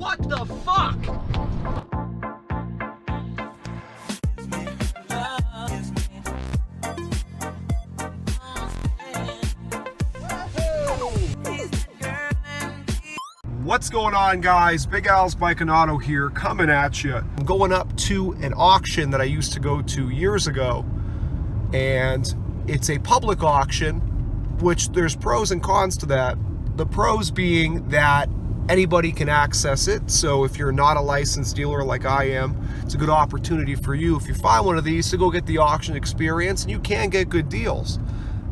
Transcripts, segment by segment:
What the fuck? What's going on, guys? Big Al's Bike and Auto here, coming at you. I'm going up to an auction that I used to go to years ago, and it's a public auction, which there's pros and cons to that. The pros being that anybody can access it, so if you're not a licensed dealer like I am, it's a good opportunity for you, if you find one of these, to go get the auction experience, and you can get good deals.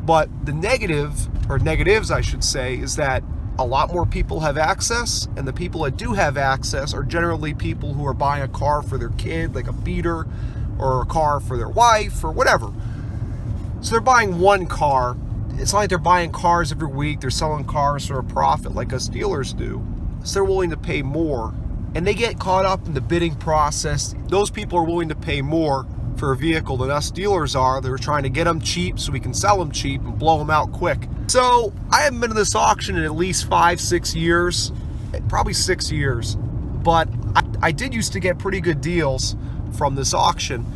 But the negative, or negatives I should say, is that a lot more people have access, and the people that do have access are generally people who are buying a car for their kid, like a beater, or a car for their wife, or whatever. So they're buying one car. It's not like they're buying cars every week. They're selling cars for a profit like us dealers do. So they're willing to pay more, and they get caught up in the bidding process. Those people are willing to pay more for a vehicle than us dealers are. They're trying to get them cheap so we can sell them cheap and blow them out quick. So I haven't been to this auction in at least 5-6 years, probably 6 years, but I did used to get pretty good deals from this auction.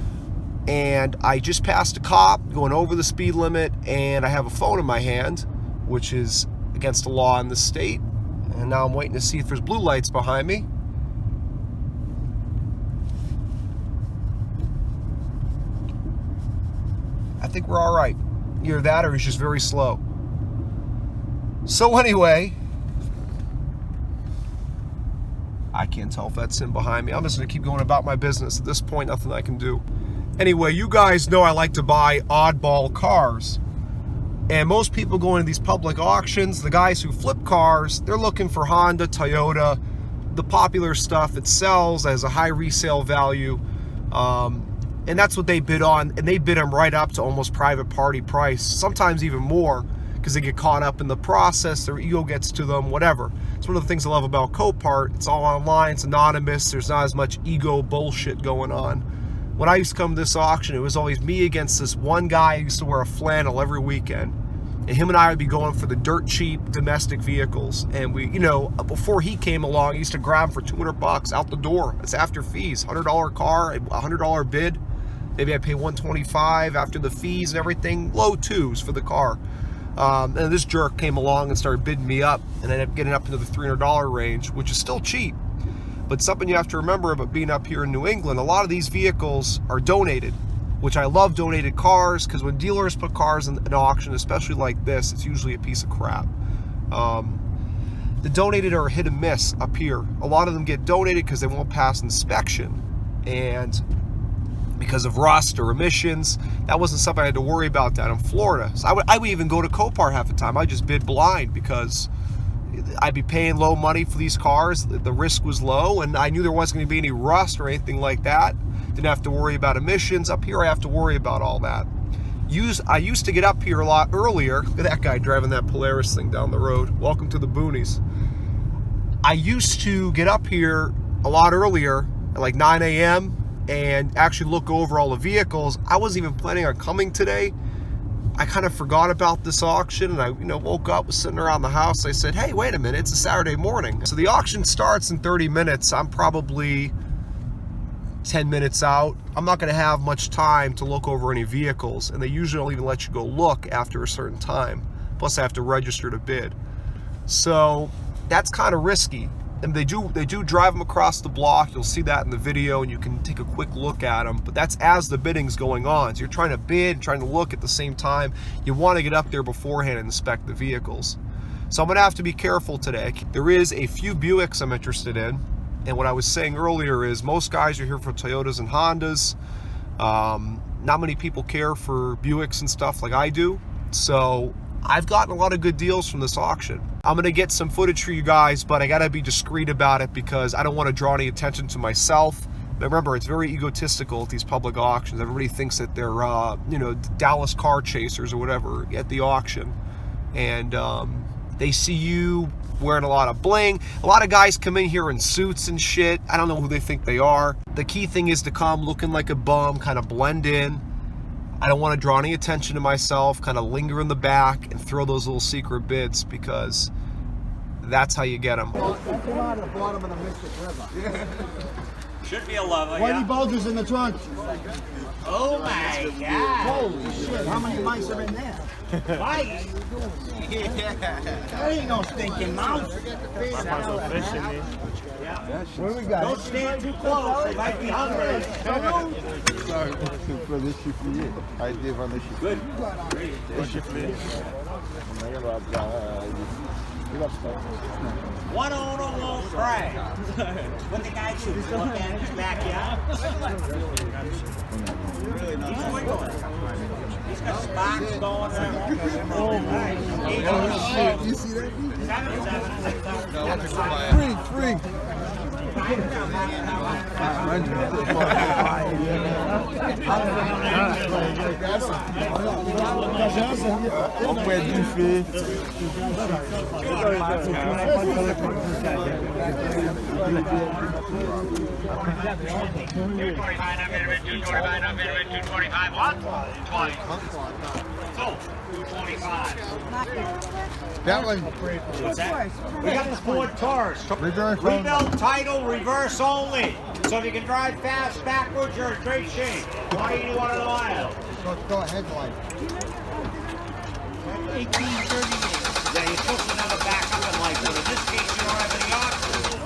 And I just passed a cop going over the speed limit, and I have a phone in my hand, which is against the law in the state. And now I'm waiting to see if there's blue lights behind me. I think we're all right. Either that or he's just very slow. So anyway, I can't tell if that's him behind me. I'm just gonna keep going about my business. At this point, nothing I can do. Anyway, you guys know I like to buy oddball cars. And most people going to these public auctions, the guys who flip cars, they're looking for Honda, Toyota, the popular stuff it sells as a high resale value. And that's what they bid on, and they bid them right up to almost private party price, sometimes even more, because they get caught up in the process, their ego gets to them, whatever. It's one of the things I love about Copart. It's all online, it's anonymous, there's not as much ego bullshit going on. When I used to come to this auction, it was always me against this one guy who used to wear a flannel every weekend. And him and I would be going for the dirt cheap domestic vehicles. And we, you know, before he came along, he used to grab them for $200 out the door. It's after fees, $100 car, $100 bid. Maybe I pay $125 after the fees and everything, low twos for the car. And this jerk came along and started bidding me up, and ended up getting up into the $300 range, which is still cheap. But something you have to remember about being up here in New England, a lot of these vehicles are donated, which I love donated cars, because when dealers put cars in an auction, especially like this, it's usually a piece of crap. The donated are hit and miss up here. A lot of them get donated because they won't pass inspection, and because of rust or emissions. That wasn't something I had to worry about down in Florida. So I would even go to Copart half the time. I just bid blind because I'd be paying low money for these cars. The risk was low, and I knew there wasn't going to be any rust or anything like that. Didn't have to worry about emissions. Up here, I have to worry about all that. I used to get up here a lot earlier. Look at that guy driving that Polaris thing down the road. Welcome to the boonies. I used to get up here a lot earlier, at like 9 a.m., and actually look over all the vehicles. I wasn't even planning on coming today. I kind of forgot about this auction, and I woke up, was sitting around the house. I said, hey, wait a minute, it's a Saturday morning. So the auction starts in 30 minutes. I'm probably 10 minutes out. I'm not gonna have much time to look over any vehicles, and they usually don't even let you go look after a certain time. Plus I have to register to bid. So that's kind of risky. And they do drive them across the block. You'll see that in the video, and you can take a quick look at them. But that's as the bidding's going on. So you're trying to bid, trying to look at the same time. You want to get up there beforehand and inspect the vehicles. So I'm going to have to be careful today. There is a few Buicks I'm interested in. And what I was saying earlier is most guys are here for Toyotas and Hondas. Not many people care for Buicks and stuff like I do. So I've gotten a lot of good deals from this auction. I'm gonna get some footage for you guys, but I gotta be discreet about it because I don't want to draw any attention to myself. But remember, it's very egotistical at these public auctions. Everybody thinks that they're, Dallas car chasers or whatever at the auction. And they see you wearing a lot of bling. A lot of guys come in here in suits and shit. I don't know who they think they are. The key thing is to come looking like a bum, kind of blend in. I don't want to draw any attention to myself, kind of linger in the back and throw those little secret bids, because That's how you get them. That came out of the bottom of the Mystic River. Should be a lover, Whitey yeah. Bulger's in the trunk. Oh my God. Holy shit, how many mice are in there? Mice? There ain't no stinking mouse. Where we got? Don't stand too close, they might be hungry. Sorry, for le chiflier. Aí devant le chiflier. Good. Le chiflier. One owner won't cry. What the guy do? He's look at his backyard. He's wiggling. He's got sparks going on. Oh my shit. You see that? 7, 7, 6, Free. On peut être buffet. That one. What's that? We got the Ford Taurus. Reverse only. Rebuilt title, reverse only. So if you can drive fast, backwards, you're in great shape. 181 on the mile. Go ahead, like. 1838. Yeah, you're supposed to never back up in life, but in this case, you don't have any options.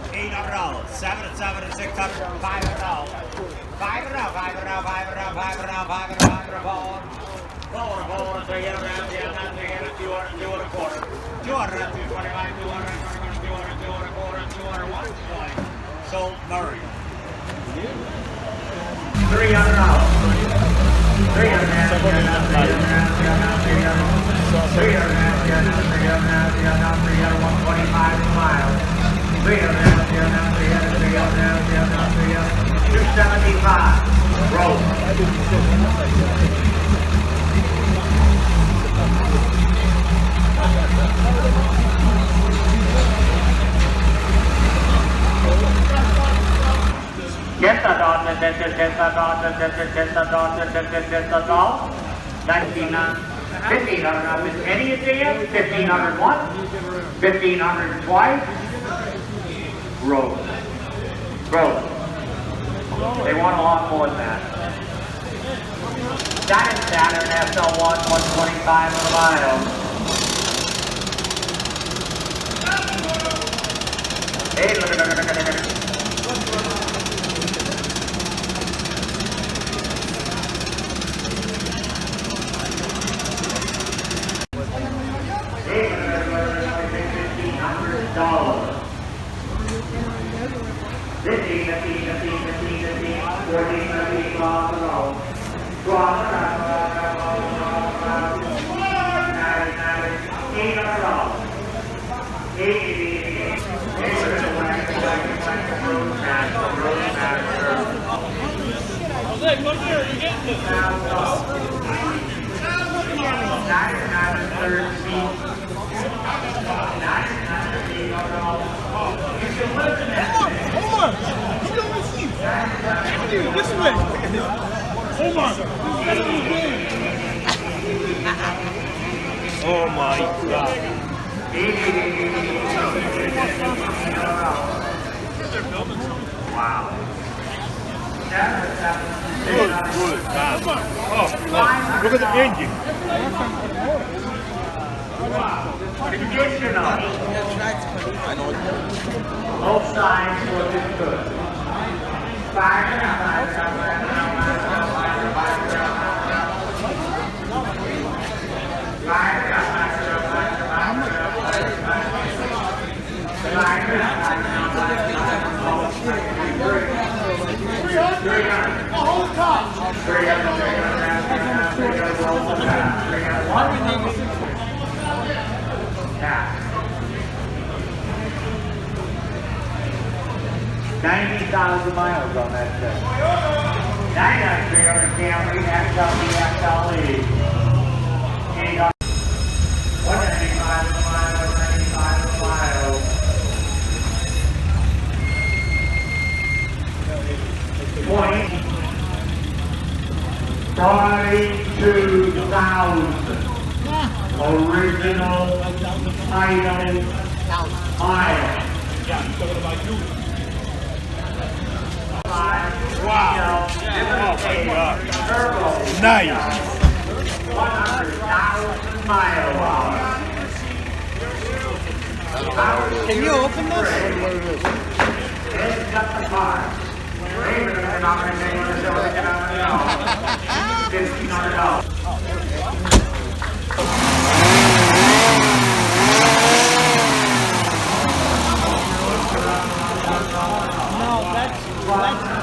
$800. 7 and 7 and 600. $500. $500. Forward, 300, 200, 2 and a quarter. 200, 225, 200, 200, 200, Sold Murray. $300. 275. Roll. Get the dot, get the dot. 1,500 is any again, 1,500 once, 1,500 twice. Roll. They want a lot more than that. That is Saturn SL1, 125 on the mile. Hey, look. $1,500. 14 across the road. This way. Hold on. Oh my God. Wow. Good. Oh, look at the engine. Conditional. Both sides looking good. Yeah. 90,000 miles on that thing. 99,300 Camry, XLE, XLE. 195 miles, 195 miles. 42,000. Original item mile. Wow. Turbo. Nice. 100,000 miles. Can you open this? It's got the car.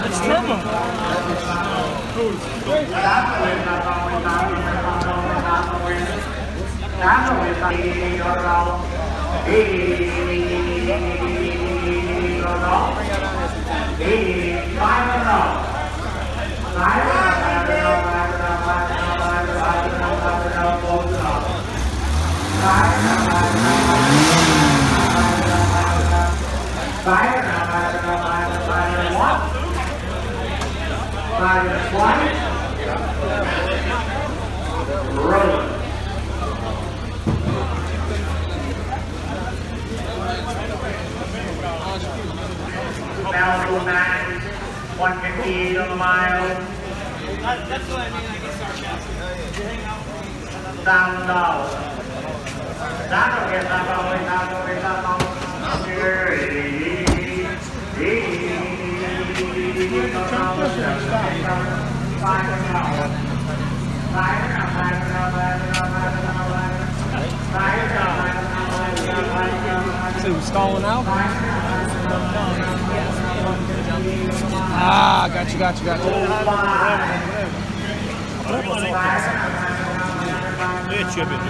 It's turbo. Rolling. Malibu 9, 158 on the mile. That's what I mean. I get sarcastic. $1,000. So we're stalling out? Ah, got you. Yeah, chip it.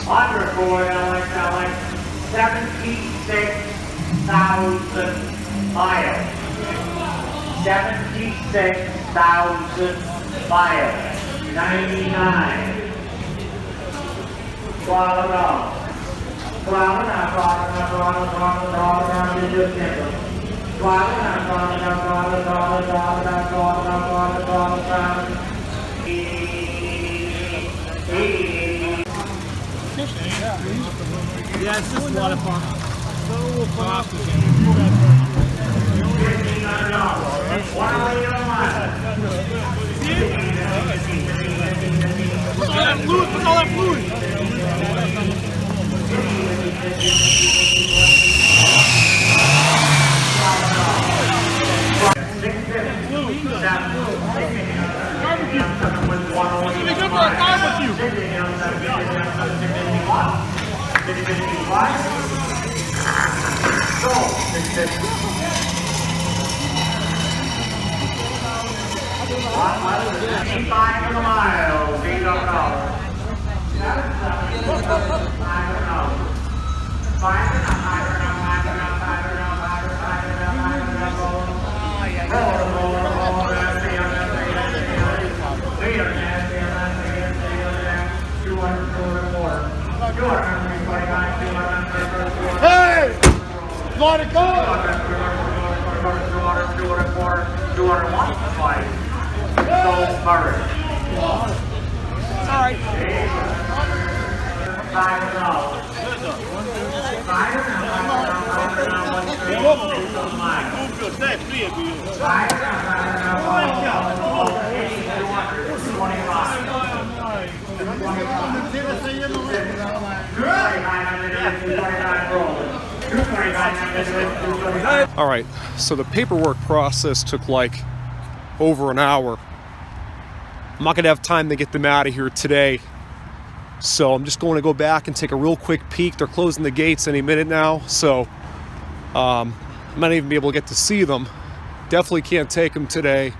Underboard, I like 76,000 miles. 76,000 miles. 99. Yeah, it's just a lot of fun. Look at all that fluid. Hey! Lot of gold! 201 fight. Joel Murray. Sorry. All right, so the paperwork process took like over an hour. I'm not gonna have time to get them out of here today. So I'm just going to go back and take a real quick peek. They're closing the gates any minute now, so I might not even be able to get to see them. Definitely can't take them today.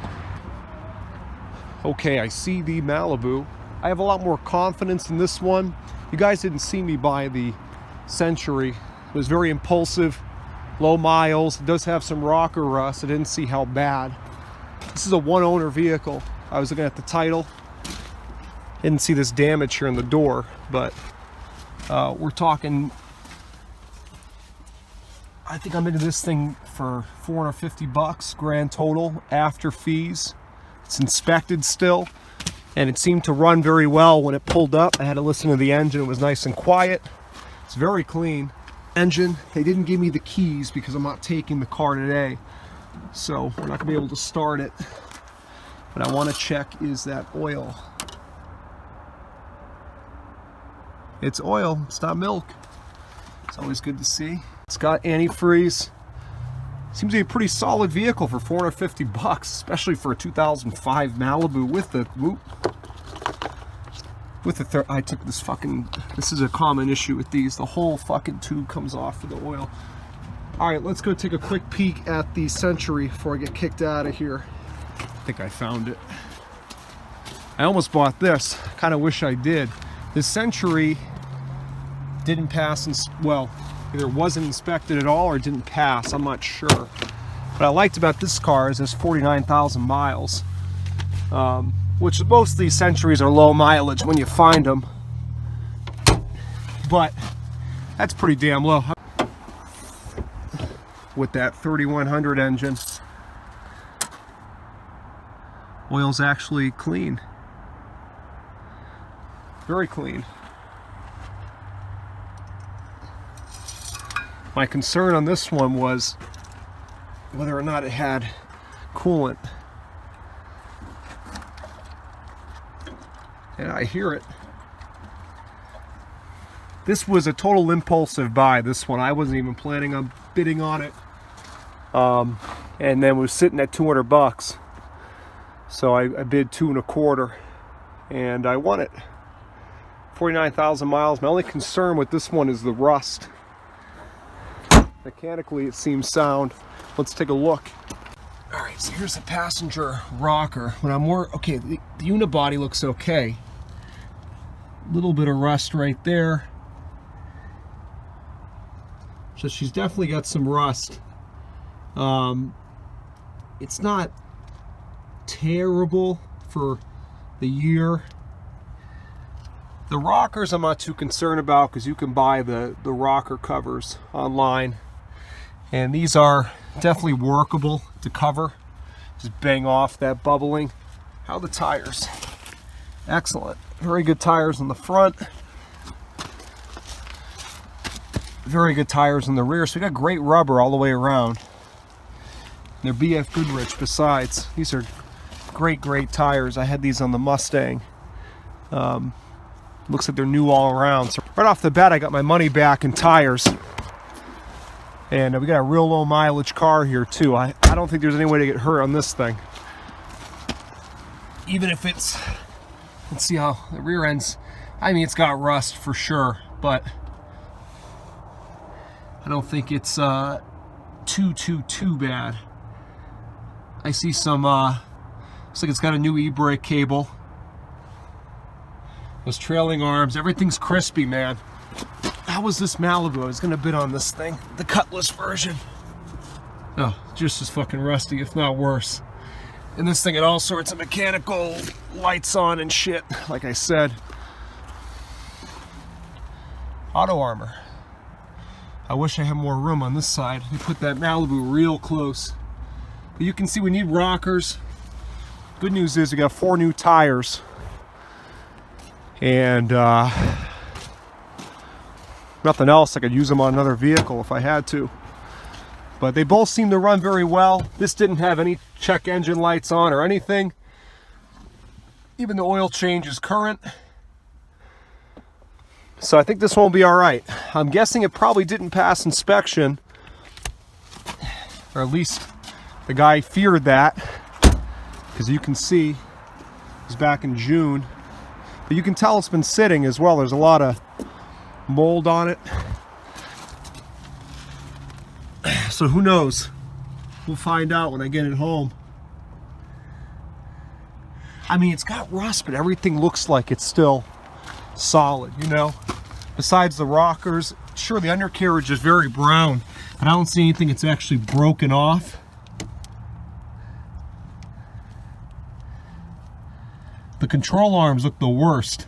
Okay, I see the Malibu. I have a lot more confidence in this one. You guys didn't see me buy the Century. It was very impulsive. low miles. It does have some rocker rust. I didn't see how bad. This is a one owner vehicle. I was looking at the title. Didn't see this damage here in the door, but we're talking, I think I'm into this thing for $450 grand total after fees. It's inspected still, and it seemed to run very well when it pulled up. I had to listen to the engine. It was nice and quiet. It's very clean. Engine, they didn't give me the keys because I'm not taking the car today, so we're not gonna be able to start it. But I want to check, is that oil? It's oil, it's not milk. It's always good to see. It's got antifreeze. Seems to be a pretty solid vehicle for $450, especially for a 2005 Malibu with the whoop. I took this fucking, this is a common issue with these. The whole fucking tube comes off for the oil. All right, let's go take a quick peek at the Century before I get kicked out of here. I think I found it. I almost bought this. Kind of wish I did. The Century didn't pass, well, either wasn't inspected at all or didn't pass. I'm not sure. What I liked about this car is it's 49,000 miles, which most of these Centuries are low mileage when you find them, but that's pretty damn low. With that 3100 engine, oil's actually clean. Very clean. My concern on this one was whether or not it had coolant. And I hear it. This was a total impulsive buy, this one. I wasn't even planning on bidding on it. And then was sitting at $200. So I bid $225 and I won it. 49,000 miles. My only concern with this one is the rust. Mechanically it seems sound. Let's take a look. All right, so here's the passenger rocker. When I'm okay, the unibody looks okay. Little bit of rust right there. So she's definitely got some rust. It's not terrible for the year. The rockers I'm not too concerned about because you can buy the rocker covers online. And these are definitely workable to cover. Just bang off that bubbling. How are the tires? Excellent. Very good tires in the front. Very good tires in the rear. So we got great rubber all the way around. They're BF Goodrich besides. These are great tires. I had these on the Mustang. Looks like they're new all around. So right off the bat, I got my money back in tires. And we got a real low mileage car here too. I don't think there's any way to get hurt on this thing. Even if it's, let's see how the rear end's, I mean, it's got rust for sure, but I don't think it's too bad. I see some, looks like it's got a new e-brake cable. Those trailing arms, everything's crispy, man. How was this Malibu? I was gonna bid on this thing, the Cutlass version. Oh, just as fucking rusty, if not worse. And this thing had all sorts of mechanical lights on and shit, like I said. Auto Armor. I wish I had more room on this side. They put that Malibu real close. But you can see we need rockers. Good news is we got 4 new tires. And nothing else. I could use them on another vehicle if I had to. But they both seem to run very well. This didn't have any check engine lights on or anything. Even the oil change is current. So I think this one will be all right. I'm guessing it probably didn't pass inspection. Or at least the guy feared that. Because you can see it was back in June. But you can tell it's been sitting as well. There's a lot of mold on it. So who knows? We'll find out when I get it home. I mean, it's got rust, but everything looks like it's still solid, you know? Besides the rockers, Sure, the undercarriage is very brown, but I don't see anything that's actually broken off. The control arms look the worst,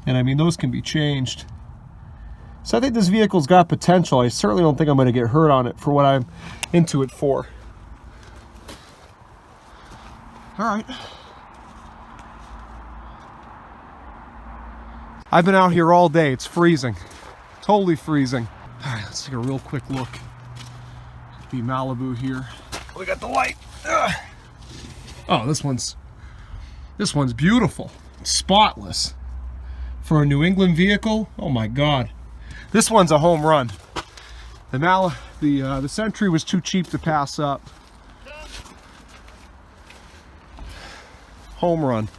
and I mean, those can be changed. So I think this vehicle's got potential. I certainly don't think I'm going to get hurt on it for what I'm into it for. All right. I've been out here all day. It's freezing. Totally freezing. All right, let's take a real quick look at the Malibu here. We got the light. Ugh. Oh, this one's beautiful. Spotless. For a New England vehicle, oh my God. This one's a home run. The Century was too cheap to pass up. Home run.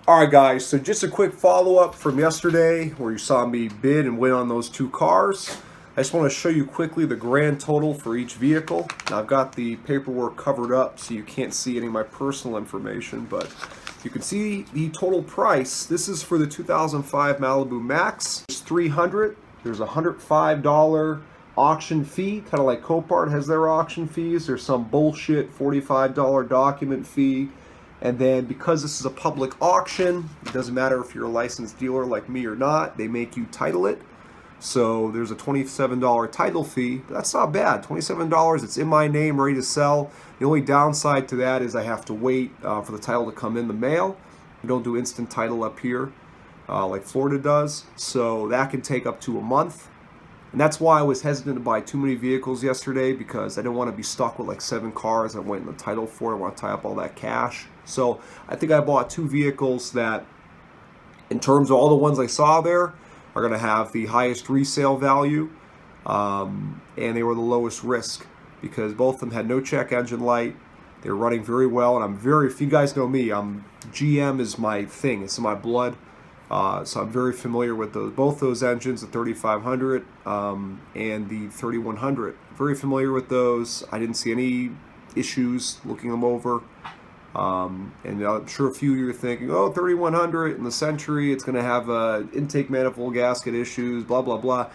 Alright guys, so just a quick follow-up from yesterday where you saw me bid and win on those two cars. I just want to show you quickly the grand total for each vehicle. Now, I've got the paperwork covered up so you can't see any of my personal information, but you can see the total price. This is for the 2005 Malibu Max. It's $300. There's a $105 auction fee, kind of like Copart has their auction fees. There's some bullshit $45 document fee. And then because this is a public auction, it doesn't matter if you're a licensed dealer like me or not, they make you title it. So there's a $27 title fee, but that's not bad. $27, it's in my name, ready to sell. The only downside to that is I have to wait for the title to come in the mail. We don't do instant title up here like Florida does, so that can take up to a month. And that's why I was hesitant to buy too many vehicles yesterday, because I didn't want to be stuck with like 7 cars I'm waiting the title for. I want to tie up all that cash. So I think I bought 2 vehicles that, in terms of all the ones I saw there, are going to have the highest resale value, and they were the lowest risk because both of them had no check engine light. They were running very well, and if you guys know me, GM is my thing. It's in my blood. So I'm very familiar with both those engines, the 3500 and the 3100. Very familiar with those. I didn't see any issues looking them over. And I'm sure a few of you are thinking, oh, 3100 and the Century, it's going to have intake manifold gasket issues, blah, blah, blah.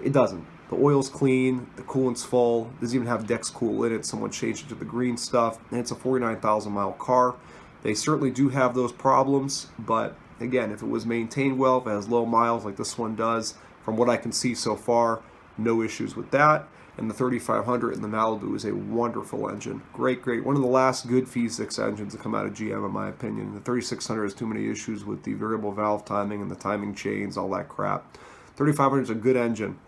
It doesn't. The oil's clean, the coolant's full, it doesn't even have Dexcool in it. Someone changed it to the green stuff, and it's a 49,000 mile car. They certainly do have those problems, but again, if it was maintained well, if it has low miles like this one does, from what I can see so far, no issues with that. And the 3500 in the Malibu is a wonderful engine. Great, great. One of the last good V6 engines to come out of GM, in my opinion. The 3600 has too many issues with the variable valve timing and the timing chains, all that crap. 3500 is a good engine.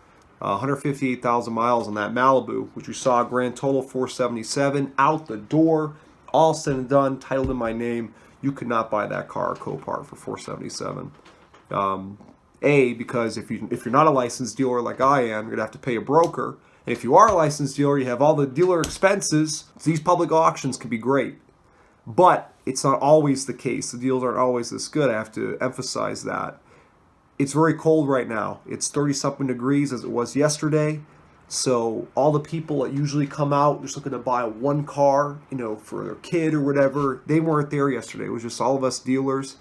158,000 miles on that Malibu, which we saw grand total 477 out the door. All said and done, titled in my name. You could not buy that car at Copart for 477. Because if you're not a licensed dealer like I am, you're gonna have to pay a broker. And if you are a licensed dealer, you have all the dealer expenses. So these public auctions can be great, but it's not always the case. The deals aren't always this good. I have to emphasize that. It's very cold right now. It's 30-something degrees as it was yesterday. So all the people that usually come out just looking to buy one car, for their kid or whatever, they weren't there yesterday. It was just all of us dealers.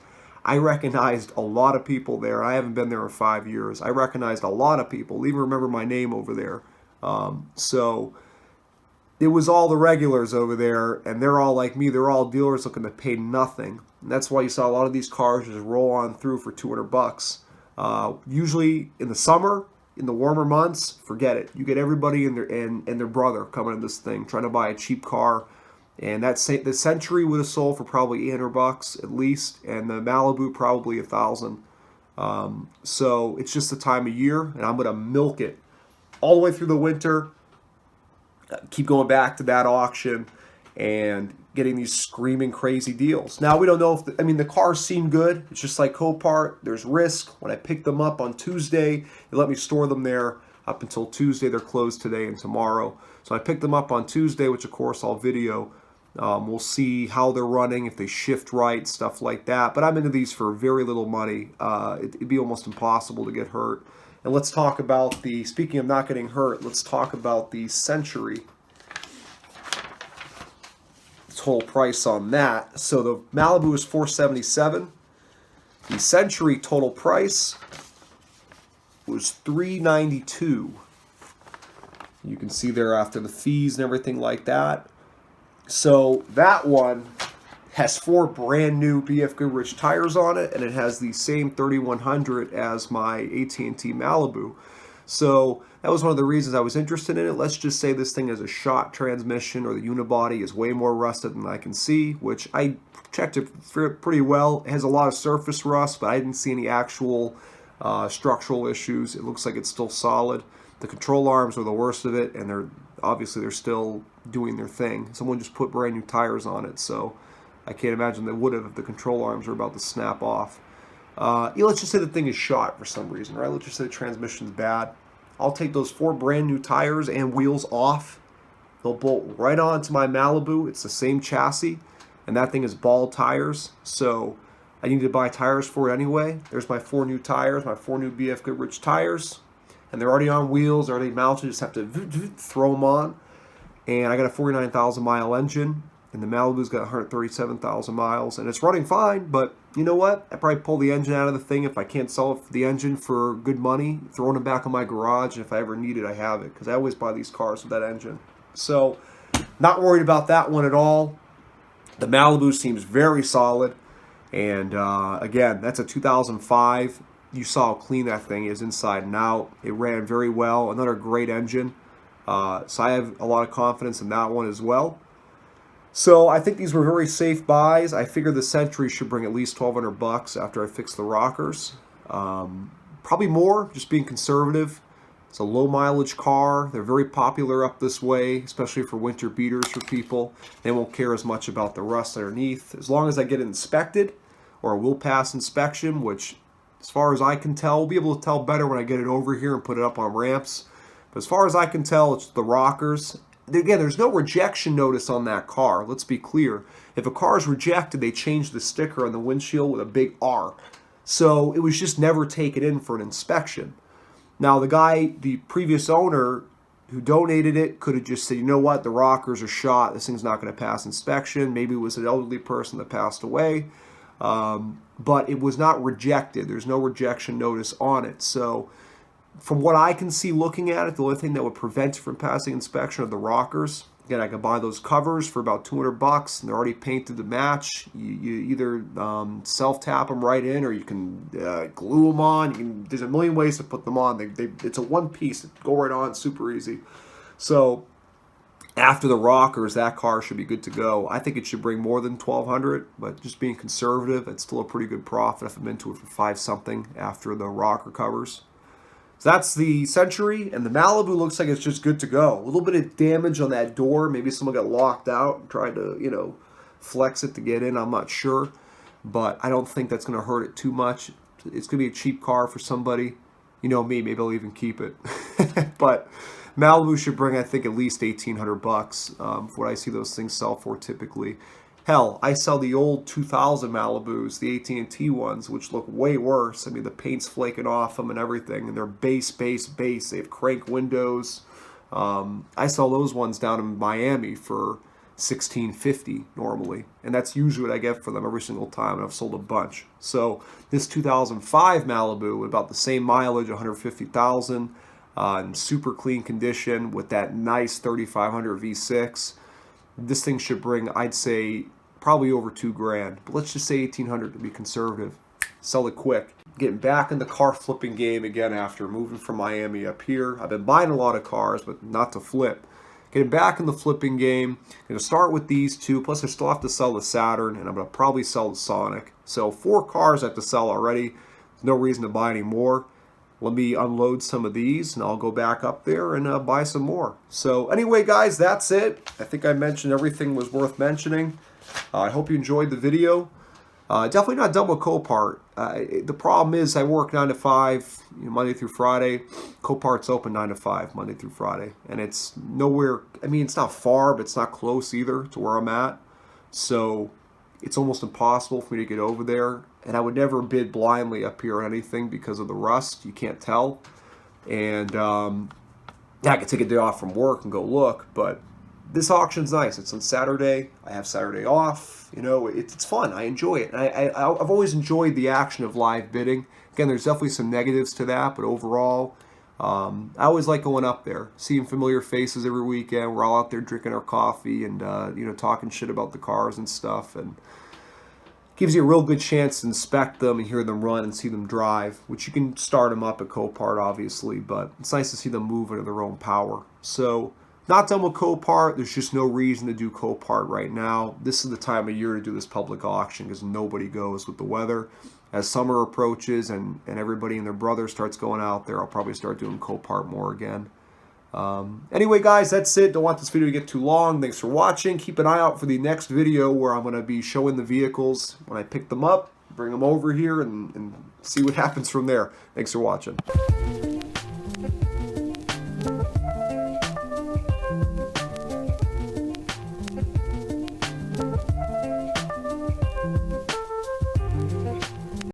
I recognized a lot of people there. I haven't been there in 5 years. I recognized a lot of people. Even remember my name over there. So it was all the regulars over there, and they're all like me. They're all dealers looking to pay nothing. And that's why you saw a lot of these cars just roll on through for $200. Usually in the summer, in the warmer months, forget it. You get everybody and their brother coming in this thing trying to buy a cheap car, and the Century would have sold for probably $800 at least, and the Malibu probably $1,000. So it's just the time of year, and I'm gonna milk it all the way through the winter. Keep going back to that auction and getting these screaming crazy deals. Now, we don't know if the cars seem good. It's just like Copart. There's risk. When I picked them up on Tuesday, they let me store them there up until Tuesday. They're closed today and tomorrow. So I picked them up on Tuesday, which of course I'll video. We'll see how they're running, if they shift right, stuff like that. But I'm into these for very little money. It'd be almost impossible to get hurt. And let's talk about speaking of not getting hurt, let's talk about the Century. total price on that. So the Malibu is $477. The Century total price was $392. You can see there after the fees and everything like that. So that one has 4 brand new BF Goodrich tires on it, and it has the same 3100 as my AT&T Malibu. So that was one of the reasons I was interested in it. Let's just say this thing has a shot transmission, or the unibody is way more rusted than I can see, which I checked it pretty well. It has a lot of surface rust, but I didn't see any actual structural issues. It looks like it's still solid. The control arms are the worst of it, and they're still doing their thing. Someone just put brand new tires on it, so I can't imagine they would have if the control arms were about to snap off. Let's just say the thing is shot for some reason, right? Let's just say the transmission's bad. I'll take those 4 brand new tires and wheels off. They'll bolt right onto my Malibu. It's the same chassis, and that thing is ball tires, so I need to buy tires for it anyway. There's my 4 new tires, my 4 new BF Goodrich tires, and they're already on wheels, already mounted. Just have to throw them on. And I got a 49,000 mile engine, and the Malibu's got 137,000 miles, and it's running fine. But you know what? I'd probably pull the engine out of the thing if I can't sell the engine for good money, throwing it back in my garage, and if I ever need it, I have it, because I always buy these cars with that engine. So, not worried about that one at all. The Malibu seems very solid, and again, that's a 2005. You saw how clean that thing is inside and out. It ran very well. Another great engine. So I have a lot of confidence in that one as well. So I think these were very safe buys. I figure the Century should bring at least $1,200 after I fix the rockers. Probably more, just being conservative. It's a low mileage car. They're very popular up this way, especially for winter beaters for people. They won't care as much about the rust underneath. As long as I get it inspected, or will pass inspection, which as far as I can tell, we'll be able to tell better when I get it over here and put it up on ramps. But as far as I can tell, it's the rockers. Again, there's no rejection notice on that car. Let's be clear. If a car is rejected, they change the sticker on the windshield with a big R. So it was just never taken in for an inspection. Now, the previous owner who donated it could have just said, you know what, the rockers are shot. This thing's not going to pass inspection. Maybe it was an elderly person that passed away. But it was not rejected. There's no rejection notice on it. So from what I can see looking at it, the only thing that would prevent it from passing inspection are the rockers. Again, I can buy those covers for about $200, and they're already painted to match. You either self-tap them right in, or you can glue them on. There's a million ways to put them on. It's a one piece. Go right on. It's super easy. So after the rockers, that car should be good to go. I think it should bring more than $1,200, but just being conservative, it's still a pretty good profit if I'm into it for $5-something after the rocker covers. So that's the Century, and the Malibu looks like it's just good to go. A little bit of damage on that door. Maybe someone got locked out and tried to, flex it to get in. I'm not sure, but I don't think that's going to hurt it too much. It's going to be a cheap car for somebody. You know me, maybe I'll even keep it. But Malibu should bring, I think, at least $1,800 for what I see those things sell for typically. Hell, I sell the old 2000 Malibus, the AT&T ones, which look way worse. I mean, the paint's flaking off them and everything, and they're base. They have crank windows. I sell those ones down in Miami for $1,650 normally, and that's usually what I get for them every single time, and I've sold a bunch. So this 2005 Malibu, about the same mileage, 150,000, in super clean condition with that nice 3500 V6. This thing should bring, I'd say, probably over $2,000, but let's just say $1,800 to be conservative. Sell it quick. Getting back in the car flipping game again after moving from Miami up here. I've been buying a lot of cars, but not to flip. Getting back in the flipping game. Going to start with these two, plus I still have to sell the Saturn, and I'm going to probably sell the Sonic. So 4 cars I have to sell already. There's no reason to buy any more. Let me unload some of these, and I'll go back up there and buy some more. So anyway, guys, that's it. I think I mentioned everything was worth mentioning. I hope you enjoyed the video. Definitely not done with Copart. The problem is I work 9 to 5, Monday through Friday. Copart's open 9 to 5, Monday through Friday. And it's nowhere, I mean, it's not far, but it's not close either to where I'm at. So it's almost impossible for me to get over there. And I would never bid blindly up here on anything because of the rust. You can't tell. And yeah, I could take a day off from work and go look, but this auction's nice. It's on Saturday. I have Saturday off. You know, it's fun. I enjoy it. And I've always enjoyed the action of live bidding. Again, there's definitely some negatives to that, but overall, I always like going up there, seeing familiar faces every weekend. We're all out there drinking our coffee and you know, talking shit about the cars and stuff, and gives you a real good chance to inspect them and hear them run and see them drive, which you can start them up at Copart, obviously, but it's nice to see them move into their own power. So, not done with Copart. There's just no reason to do Copart right now. This is the time of year to do this public auction because nobody goes with the weather. As summer approaches and everybody and their brother starts going out there, I'll probably start doing Copart more again. Anyway, guys, that's it. Don't want this video to get too long. Thanks for watching. Keep an eye out for the next video where I'm going to be showing the vehicles when I pick them up, bring them over here, and see what happens from there. Thanks for watching.